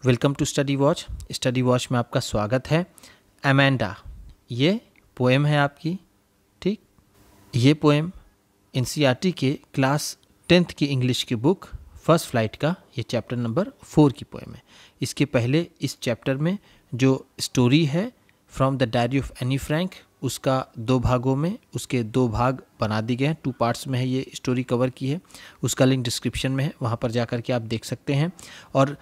Welcome to study watch में आपका स्वागत है। अमेंडा ये पोएम है आपकी, ठीक। ये पोएम एनसीईआरटी के क्लास 10th की इंग्लिश की बुक फर्स्ट फ्लाइट का ये चैप्टर नंबर 4 की पोएम है। इसके पहले इस चैप्टर में जो स्टोरी है from the diary of Anne Frank, उसका 2 भागों में उसके 2 भाग बना दिए गए हैं। 2 पार्ट्स में है ये स्टोरी कवर की है। उसका लिंक डिस्क्रिप्शन में है, वहाँ पर जाकर के आप देख सकते हैं। और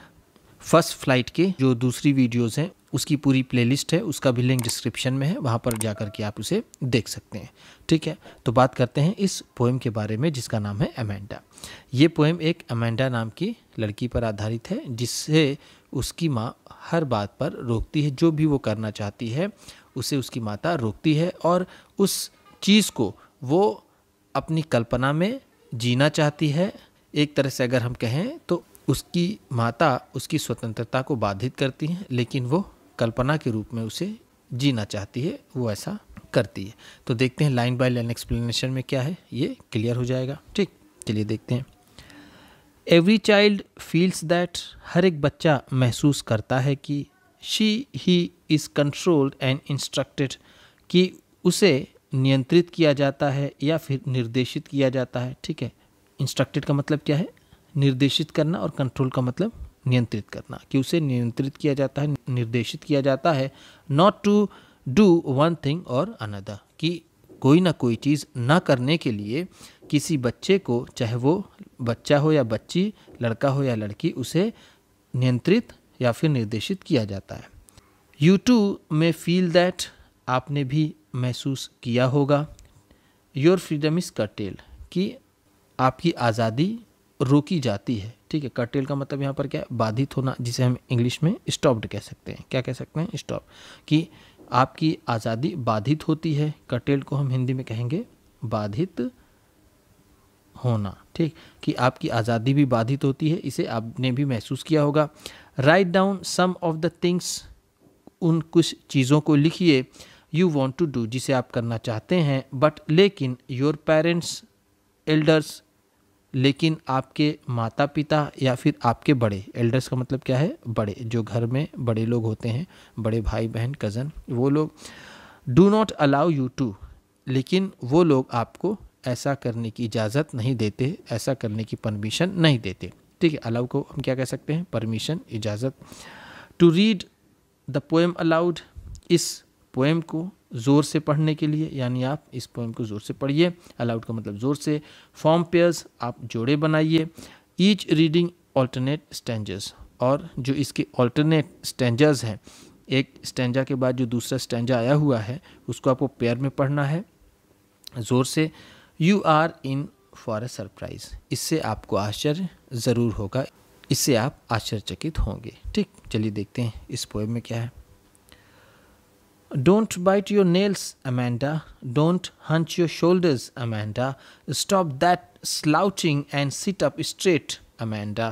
फर्स्ट फ्लाइट के जो दूसरी वीडियोस हैं उसकी पूरी प्लेलिस्ट है, उसका भी लिंक डिस्क्रिप्शन में है, वहाँ पर जाकर के आप उसे देख सकते हैं, ठीक है। तो बात करते हैं इस पोएम के बारे में जिसका नाम है अमेंडा। ये पोएम एक अमेंडा नाम की लड़की पर आधारित है, जिससे उसकी माँ हर बात पर रोकती है। जो भी वो करना चाहती है उसे उसकी माता रोकती है, और उस चीज़ को वो अपनी कल्पना में जीना चाहती है। एक तरह से अगर हम कहें तो उसकी माता उसकी स्वतंत्रता को बाधित करती है, लेकिन वो कल्पना के रूप में उसे जीना चाहती है, वो ऐसा करती है। तो देखते हैं लाइन बाय लाइन एक्सप्लेनेशन में क्या है, ये क्लियर हो जाएगा, ठीक। चलिए देखते हैं। एवरी चाइल्ड फील्स दैट, हर एक बच्चा महसूस करता है कि he is controlled and instructed, कि उसे नियंत्रित किया जाता है या फिर निर्देशित किया जाता है, ठीक है। इंस्ट्रक्टेड का मतलब क्या है? निर्देशित करना, और कंट्रोल का मतलब नियंत्रित करना, कि उसे नियंत्रित किया जाता है, निर्देशित किया जाता है। Not to do one thing और अनदर, कि कोई ना कोई चीज़ ना करने के लिए किसी बच्चे को, चाहे वो बच्चा हो या बच्ची, लड़का हो या लड़की, उसे नियंत्रित या फिर निर्देशित किया जाता है। यू टू में फील दैट, आपने भी महसूस किया होगा। योर फ्रीडम इज़ कर्टेल्ड, कि आपकी आज़ादी रोकी जाती है, ठीक है। कर्टेल का मतलब यहाँ पर क्या है? बाधित होना, जिसे हम इंग्लिश में स्टॉप्ड कह सकते हैं। क्या कह सकते हैं? स्टॉप, कि आपकी आज़ादी बाधित होती है। कर्टेल को हम हिंदी में कहेंगे बाधित होना, ठीक, कि आपकी आज़ादी भी बाधित होती है। इसे आपने भी महसूस किया होगा। Write down some of the things, उन कुछ चीज़ों को लिखिए। यू वॉन्ट टू डू, जिसे आप करना चाहते हैं। बट लेकिन योर पेरेंट्स एल्डर्स, लेकिन आपके माता पिता या फिर आपके बड़े, एल्डर्स का मतलब क्या है? बड़े, जो घर में बड़े लोग होते हैं, बड़े भाई बहन कज़न, वो लोग। Do not allow you to, लेकिन वो लोग आपको ऐसा करने की इजाज़त नहीं देते, ऐसा करने की परमिशन नहीं देते, ठीक है। अलाउ को हम क्या कह सकते हैं? परमिशन, इजाज़त। To read the poem allowed, इस पोएम को ज़ोर से पढ़ने के लिए, यानी आप इस पोएम को ज़ोर से पढ़िए। अलाउड का मतलब ज़ोर से। फॉर्म पेयर्स, आप जोड़े बनाइए। ईच रीडिंग ऑल्टरनेट स्टैंजर्स, और जो इसके ऑल्टरनेट स्टैंजर्स हैं, एक स्टैंजा के बाद जो दूसरा स्टैंजा आया हुआ है उसको आपको पेयर में पढ़ना है ज़ोर से। You are in for a surprise, इससे आपको आश्चर्य ज़रूर होगा, इससे आप आश्चर्यचकित होंगे, ठीक। चलिए देखते हैं इस पोएम में क्या है। Don't bite your nails, Amanda. Don't hunch your shoulders, Amanda. Stop that slouching and sit up straight, Amanda.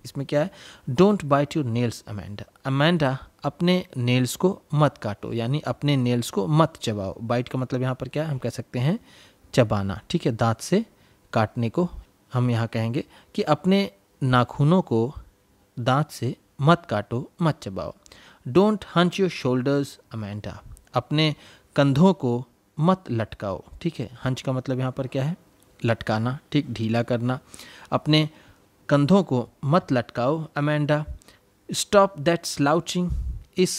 इसमें क्या है? Don't bite your nails, Amanda. Amanda, अपने नेल्स को मत काटो, यानी अपने नेल्स को मत चबाओ। बाइट का मतलब यहाँ पर क्या है? हम कह सकते हैं चबाना, ठीक है। दांत से काटने को हम यहाँ कहेंगे कि अपने नाखूनों को दांत से मत काटो, मत चबाओ। Don't hunch your shoulders, Amanda, अपने कंधों को मत लटकाओ, ठीक है। हंच का मतलब यहाँ पर क्या है? लटकाना, ठीक, ढीला करना। अपने कंधों को मत लटकाओ, अमेंडा। स्टॉप दैट स्लाउचिंग, इस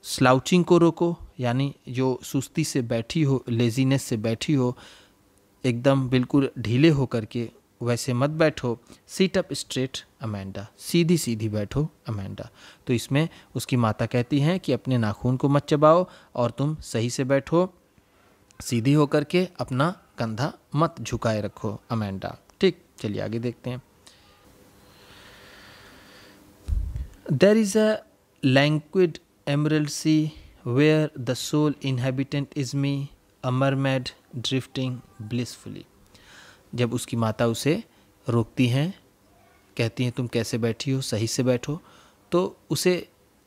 स्लाउचिंग को रोको, यानी जो सुस्ती से बैठी हो, लेजीनेस से बैठी हो, एकदम बिल्कुल ढीले हो करके वैसे मत बैठो। सीट अप स्ट्रेट, अमेंडा, सीधी सीधी बैठो, अमेंडा। तो इसमें उसकी माता कहती हैं कि अपने नाखून को मत चबाओ और तुम सही से बैठो, सीधी होकर के अपना कंधा मत झुकाए रखो, अमेंडा, ठीक। चलिए आगे देखते हैं। There is a languid emerald sea where the sole inhabitant is me, a mermaid drifting blissfully. जब उसकी माता उसे रोकती हैं, कहती हैं तुम कैसे बैठी हो, सही से बैठो, तो उसे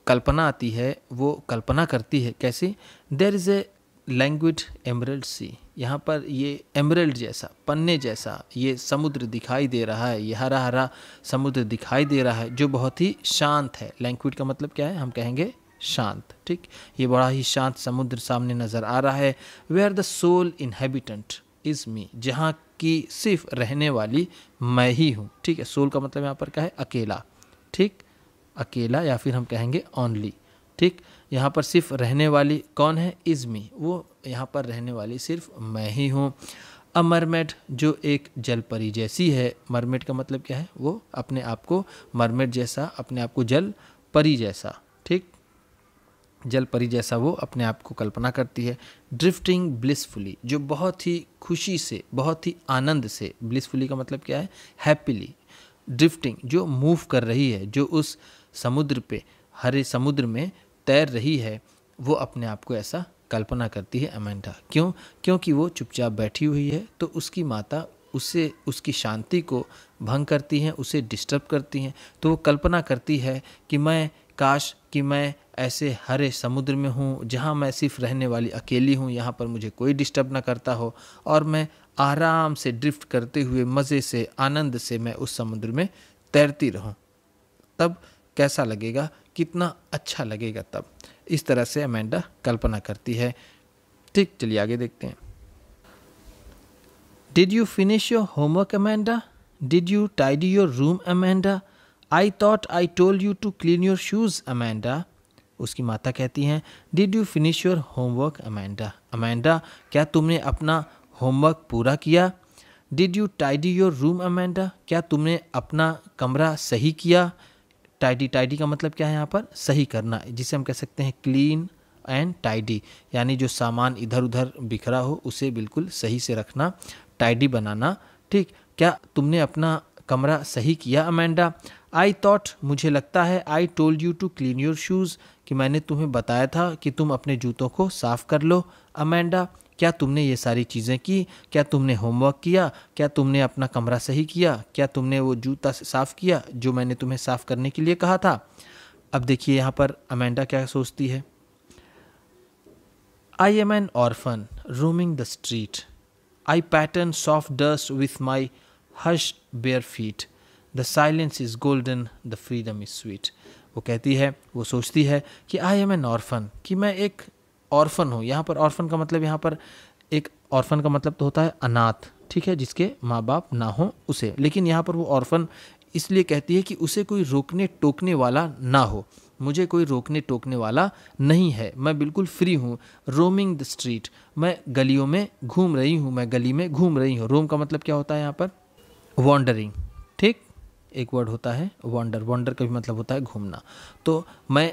कल्पना आती है, वो कल्पना करती है कैसी? देयर इज़ ए लैंग्विड एमरल्ड सी, यहाँ पर ये एमरल्ड जैसा, पन्ने जैसा ये समुद्र दिखाई दे रहा है, ये हरा हरा समुद्र दिखाई दे रहा है जो बहुत ही शांत है। लैंक्विड का मतलब क्या है, हम कहेंगे शांत, ठीक। ये बड़ा ही शांत समुद्र सामने नज़र आ रहा है। Where the sole inhabitant is me, जहाँ की सिर्फ रहने वाली मैं ही हूँ, ठीक है। सोल का मतलब यहाँ पर क्या है, अकेला, ठीक, अकेला, या फिर हम कहेंगे ओनली, ठीक। यहाँ पर सिर्फ रहने वाली कौन है, इज़ मी, वो यहाँ पर रहने वाली सिर्फ मैं ही हूँ। अ मरमेड, जो एक जल परी जैसी है। मरमेड का मतलब क्या है, वो अपने आप को मरमेड जैसा, अपने आप को जल परी जैसा, ठीक, जल परी जैसा वो अपने आप को कल्पना करती है। ड्रिफ्टिंग ब्लिसफुली, जो बहुत ही खुशी से, बहुत ही आनंद से, ब्लिसफुली का मतलब क्या है, हैप्पीली, ड्रिफ्टिंग जो मूव कर रही है, जो उस समुद्र पे, हरे समुद्र में तैर रही है, वो अपने आप को ऐसा कल्पना करती है अमेंडा। क्यों? क्योंकि वो चुपचाप बैठी हुई है, तो उसकी माता उससे, उसकी शांति को भंग करती हैं, उसे डिस्टर्ब करती हैं। तो वो कल्पना करती है कि मैं, काश कि मैं ऐसे हरे समुद्र में हूँ जहाँ मैं सिर्फ रहने वाली अकेली हूँ, यहाँ पर मुझे कोई डिस्टर्ब ना करता हो, और मैं आराम से ड्रिफ्ट करते हुए मज़े से, आनंद से मैं उस समुद्र में तैरती रहूँ। तब कैसा लगेगा, कितना अच्छा लगेगा तब। इस तरह से अमेंडा कल्पना करती है, ठीक। चलिए आगे देखते हैं। Did you finish your homework Amanda? Did you tidy your room Amanda? I thought I told you to clean your shoes Amanda. उसकी माता कहती हैं, did you finish your homework Amanda? Amanda, क्या तुमने अपना होमवर्क पूरा किया? Did you tidy your room Amanda? क्या तुमने अपना कमरा सही किया? टाइडी, टाइडी का मतलब क्या है यहाँ पर, सही करना, जिसे हम कह सकते हैं क्लीन एंड टाइडी, यानी जो सामान इधर उधर बिखरा हो उसे बिल्कुल सही से रखना, टाइडी बनाना, ठीक। क्या तुमने अपना कमरा सही किया अमेंडा? आई थॉट, मुझे लगता है, I told you to clean your shoes, कि मैंने तुम्हें बताया था कि तुम अपने जूतों को साफ़ कर लो अमेंडा। क्या तुमने ये सारी चीज़ें की? क्या तुमने होमवर्क किया? क्या तुमने अपना कमरा सही किया? क्या तुमने वो जूता साफ़ किया जो मैंने तुम्हें साफ़ करने के लिए कहा था? अब देखिए यहाँ पर अमेंडा क्या सोचती है। I am N orphan roaming the street, I pattern soft dust with my hush bare feet, the silence is golden, the freedom is sweet. वो कहती है, वो सोचती है कि आई एम एन ऑर्फन, कि मैं एक ऑर्फन हूँ। यहाँ पर ऑर्फन का मतलब, यहाँ पर एक ऑर्फन का मतलब तो होता है अनाथ, ठीक है, जिसके माँ बाप ना हो उसे। लेकिन यहाँ पर वो ऑर्फन इसलिए कहती है कि उसे कोई रोकने टोकने वाला ना हो, मुझे कोई रोकने टोकने वाला नहीं है, मैं बिल्कुल फ्री हूँ। रोमिंग द स्ट्रीट, मैं गलियों में घूम रही हूँ, मैं गली में घूम रही हूँ। रोम का मतलब क्या होता है यहाँ पर, वॉन्डरिंग, ठीक, एक वर्ड होता है वॉन्डर, वॉन्डर का भी मतलब होता है घूमना। तो मैं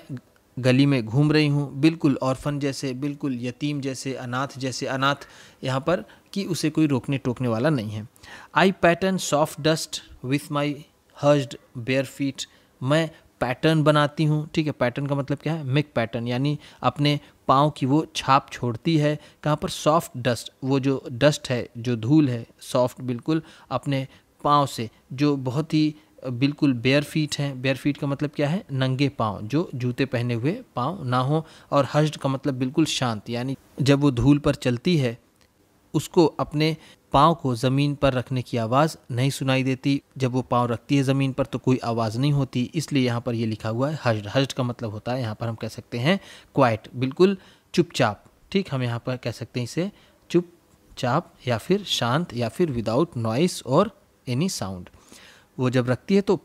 गली में घूम रही हूँ, बिल्कुल ऑर्फन जैसे, बिल्कुल यतीम जैसे, अनाथ जैसे, अनाथ यहाँ पर कि उसे कोई रोकने टोकने वाला नहीं है। I pattern soft dust with my harsh bare feet, मैं पैटर्न बनाती हूँ, ठीक है। पैटर्न का मतलब क्या है, मेक पैटर्न, यानी अपने पाँव की वो छाप छोड़ती है। कहाँ पर, सॉफ्ट डस्ट, वो जो डस्ट है, जो धूल है, सॉफ्ट बिल्कुल अपने पाँव से, जो बहुत ही बिल्कुल बेयर फीट हैं। बेयर फीट का मतलब क्या है, नंगे पाँव, जो जूते पहने हुए पाँव ना हो। और हश्ड का मतलब बिल्कुल शांत, यानी जब वो धूल पर चलती है उसको अपने पाँव को ज़मीन पर रखने की आवाज़ नहीं सुनाई देती। जब वो पाँव रखती है ज़मीन पर तो कोई आवाज़ नहीं होती, इसलिए यहाँ पर ये लिखा हुआ है हश्ड। हश्ड का मतलब होता है, यहाँ पर हम कह सकते हैं क्वाइट, बिल्कुल चुपचाप, ठीक। हम यहाँ पर कह सकते हैं इसे चुपचाप, या फिर शांत, या फिर विदाउट नॉइस और एनी साउंड। वो जब रखती है तो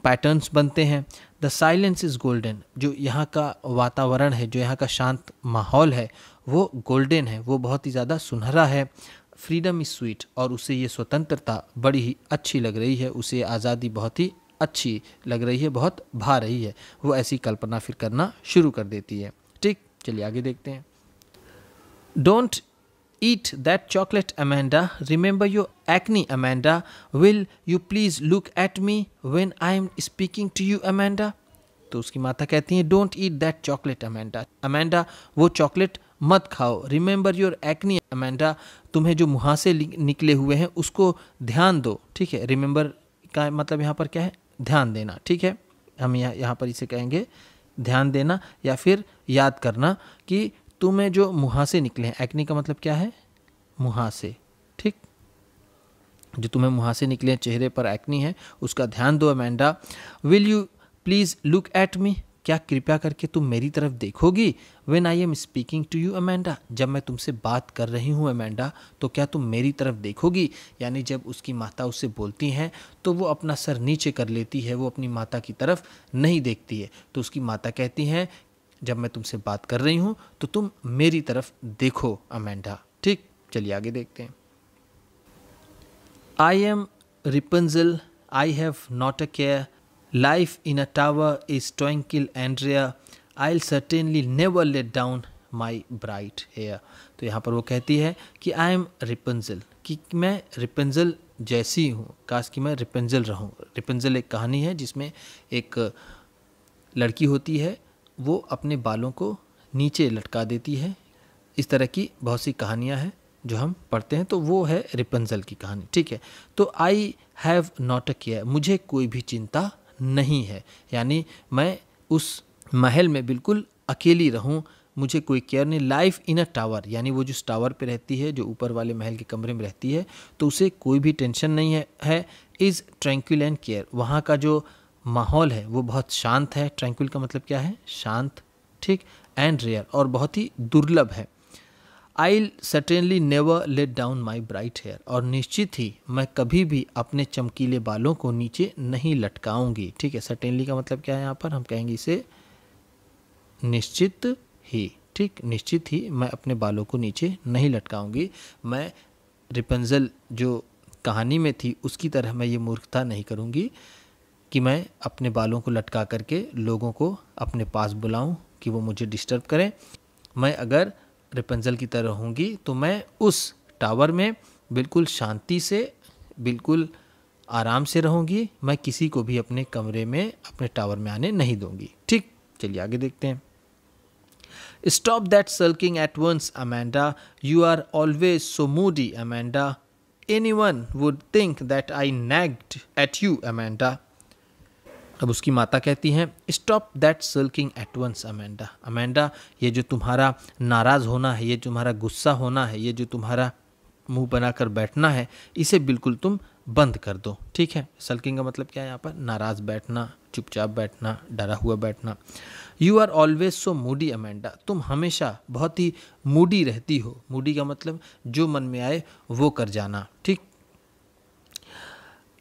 पैटर्न्स बनते हैं। द साइलेंस इज़ गोल्डन, जो यहाँ का वातावरण है, जो यहाँ का शांत माहौल है, वो गोल्डन है, वो बहुत ही ज़्यादा सुनहरा है। फ्रीडम इज़ स्वीट, और उसे ये स्वतंत्रता बड़ी ही अच्छी लग रही है, उसे आज़ादी बहुत ही अच्छी लग रही है, बहुत भा रही है। वो ऐसी कल्पना फिर करना शुरू कर देती है, ठीक। चलिए आगे देखते हैं। Don't eat that chocolate Amanda, remember your acne Amanda, will you please look at me when I am speaking to you Amanda। तो उसकी माता कहती हैं, don't eat that chocolate Amanda, Amanda वो चॉकलेट मत खाओ। remember your acne Amanda, तुम्हें जो मुहासे निकले हुए हैं उसको ध्यान दो, ठीक है। remember का मतलब यहाँ पर क्या है, ध्यान देना, ठीक है। हम यहाँ पर इसे कहेंगे ध्यान देना, या फिर याद करना कि तुम्हें जो मुहासे निकले हैं। एक्ने का मतलब क्या है, मुहासे, ठीक, जो तुम्हें मुहासे निकले हैं, चेहरे पर एक्नी है, उसका ध्यान दो Amanda. Will you please look at me, क्या कृपया करके तुम मेरी तरफ देखोगी? When I am speaking to you Amanda, जब मैं तुमसे बात कर रही हूँ अमेंडा, तो क्या तुम मेरी तरफ देखोगी? यानी जब उसकी माता उससे बोलती हैं तो वो अपना सर नीचे कर लेती है, वो अपनी माता की तरफ नहीं देखती है। तो उसकी माता कहती हैं जब मैं तुमसे बात कर रही हूँ तो तुम मेरी तरफ देखो अमेंडा, ठीक। चलिए आगे देखते हैं। I am Rapunzel, I have not a care, life in a tower is twinkle Andrea, I will certainly never let down my bright hair. तो यहाँ पर वो कहती है कि आई एम रिपंजल, कि मैं रिपंजल जैसी हूँ, काश कि मैं रिपंजल रहूँ। रिपंजल एक कहानी है जिसमें एक लड़की होती है, वो अपने बालों को नीचे लटका देती है। इस तरह की बहुत सी कहानियाँ हैं जो हम पढ़ते हैं, तो वो है रिपंजल की कहानी, ठीक है। तो आई हैव नॉट अ केयर, मुझे कोई भी चिंता नहीं है, यानी मैं उस महल में बिल्कुल अकेली रहूं, मुझे कोई केयर नहीं। लाइफ इन अ टावर, यानी वो जो टावर पे रहती है, जो ऊपर वाले महल के कमरे में रहती है, तो उसे कोई भी टेंशन नहीं है। इज़ ट्रैंक्विल एंड केयर, वहाँ का जो माहौल है वो बहुत शांत है। ट्रैंक्विल का मतलब क्या है? शांत, ठीक। एंड रेयर, और बहुत ही दुर्लभ है। I certainly never let down my bright hair, और निश्चित ही मैं कभी भी अपने चमकीले बालों को नीचे नहीं लटकाऊंगी, ठीक है। सर्टेनली का मतलब क्या है? यहाँ पर हम कहेंगे इसे निश्चित ही, ठीक। निश्चित ही मैं अपने बालों को नीचे नहीं लटकाऊंगी। मैं रिपंजल जो कहानी में थी उसकी तरह मैं ये मूर्खता नहीं करूंगी कि मैं अपने बालों को लटका करके लोगों को अपने पास बुलाऊं कि वो मुझे डिस्टर्ब करें। मैं अगर रिपंजल की तरह होंगी तो मैं उस टावर में बिल्कुल शांति से, बिल्कुल आराम से रहूंगी। मैं किसी को भी अपने कमरे में, अपने टावर में आने नहीं दूंगी, ठीक। चलिए आगे देखते हैं। Stop that sulking at once Amanda, you are always so moody Amanda, anyone would think that I nagged at you Amanda. अब उसकी माता कहती हैं stop that sulking at once Amanda, Amanda ये जो तुम्हारा नाराज़ होना है, ये तुम्हारा गुस्सा होना है, ये जो तुम्हारा मुंह बनाकर बैठना है, इसे बिल्कुल तुम बंद कर दो, ठीक है। सल्किंग का मतलब क्या है? यहाँ पर नाराज़ बैठना, चुपचाप बैठना, डरा हुआ बैठना। You are always so moody Amanda, तुम हमेशा बहुत ही मूडी रहती हो। मूडी का मतलब जो मन में आए वो कर जाना, ठीक।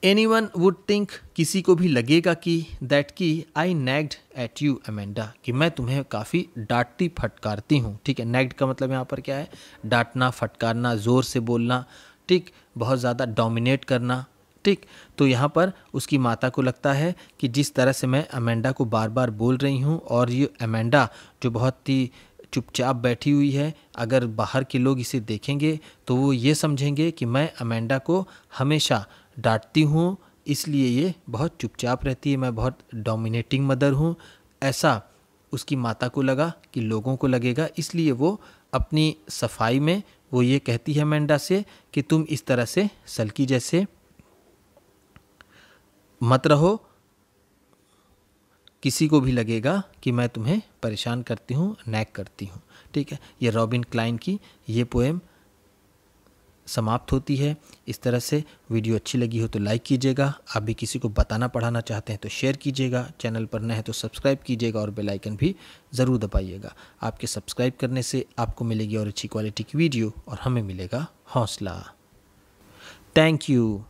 एनीवन वुड थिंक, किसी को भी लगेगा कि दैट की आई नैग्ड एट यू अमेंडा, कि मैं तुम्हें काफ़ी डांटती फटकारती हूँ, ठीक है। नैग्ड का मतलब यहाँ पर क्या है? डांटना, फटकारना, ज़ोर से बोलना, ठीक, बहुत ज़्यादा डोमिनेट करना, ठीक। तो यहाँ पर उसकी माता को लगता है कि जिस तरह से मैं अमेंडा को बार बार बोल रही हूँ, और ये अमेंडा जो बहुत ही चुपचाप बैठी हुई है, अगर बाहर के लोग इसे देखेंगे तो वो ये समझेंगे कि मैं अमेंडा को हमेशा डांटती हूँ, इसलिए ये बहुत चुपचाप रहती है, मैं बहुत डोमिनेटिंग मदर हूँ। ऐसा उसकी माता को लगा कि लोगों को लगेगा, इसलिए वो अपनी सफाई में वो ये कहती है अमेंडा से कि तुम इस तरह से सल्की जैसे मत रहो, किसी को भी लगेगा कि मैं तुम्हें परेशान करती हूँ, नैग करती हूँ, ठीक है। ये रॉबिन क्लाइन की ये पोएम समाप्त होती है। इस तरह से वीडियो अच्छी लगी हो तो लाइक कीजिएगा, आप भी किसी को बताना पढ़ाना चाहते हैं तो शेयर कीजिएगा, चैनल पर नए हैं तो सब्सक्राइब कीजिएगा और बेल आइकन भी ज़रूर दबाइएगा। आपके सब्सक्राइब करने से आपको मिलेगी और अच्छी क्वालिटी की वीडियो, और हमें मिलेगा हौसला। Thank you.